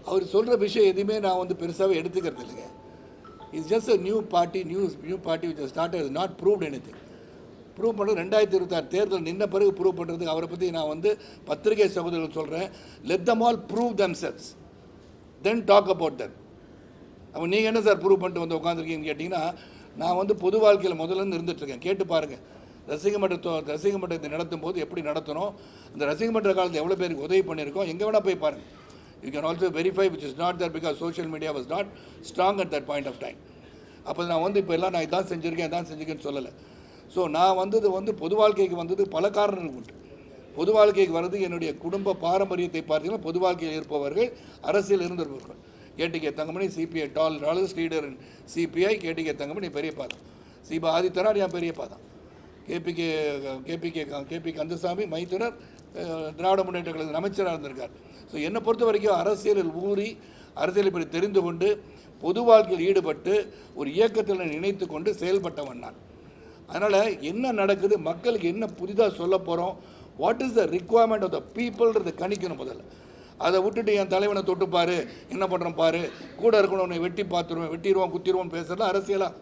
அவர் சொல்கிற விஷயம் எதுவுமே நான் வந்து பெருசாகவே எடுத்துக்கிறது இல்லைங்க. It's just a new party which start not proved anything. Prove பண்ணுறது 2026 தேர்தல் நின்ன பிறகு ப்ரூவ் பண்ணுறதுக்கு அவரை பற்றி நான் வந்து பத்திரிகை சகோதரர்கள் சொல்கிறேன். Let them all prove themselves, then talk about them. அப்போ நீங்கள் என்ன சார் ப்ரூவ் பண்ணிட்டு வந்து உட்காந்துருக்கீங்கன்னு கேட்டிங்கன்னா, நான் வந்து பொது வாழ்க்கையில் முதல்ல இருந்துகிட்ருக்கேன். கேட்டு பாருங்கள், ரசிக மன்றத்தை நடத்தும் போது எப்படி நடத்தணும், அந்த ரசிக மன்ற காலத்தில் எவ்வளோ பேருக்கு உதவி பண்ணியிருக்கோம், எங்கே வேணால் போய் பாருங்கள். You can also verify which is not that because social media was not strong at that point of time. அப்போ நான் வந்து இப்போ எல்லாம் நான் இதான் செஞ்சுருக்கேன்னு சொல்லலை. ஸோ நான் வந்தது வந்து பொது வாழ்க்கைக்கு வந்தது பல காரணங்கள் உண்டு. பொது வாழ்க்கைக்கு வர்றது என்னுடைய குடும்ப பாரம்பரியத்தை பார்த்தீங்கன்னா, பொது வாழ்க்கையில் இருப்பவர்கள் அரசியல் இருந்திருப்பவர்கள். கேடிகே தங்கமணி சிபிஐ டாலர்ஸ் leader in CPI, KTK Thangamani பெரிய பாதம், சிபா ஆதித்தனார் என் பெரிய பாதம், கேபி கந்தசாமி மைத்துனர் திராவிட முன்னேற்ற கழகத்தின் அமைச்சராக இருந்திருக்கார். ஸோ என்னை பொறுத்த வரைக்கும் அரசியலில் ஊறி அரசியலை பற்றி தெரிந்து கொண்டு பொது வாழ்க்கையில் ஈடுபட்டு ஒரு இயக்கத்தில் நினைத்து கொண்டு செயல்பட்டவன் நான். அதனால் என்ன நடக்குது, மக்களுக்கு என்ன புதிதாக சொல்ல போகிறோம், what is the requirement of the பீப்புள்ன்றதை கணிக்கணும் முதல்ல. அதை விட்டுட்டு என் தலைவனை தொட்டுப்பார், என்ன பண்ணுறோம் பாரு, கூட இருக்கணும், வெட்டிடுவோம் குத்திடுவோம் பேசுகிறதா அரசியலாக?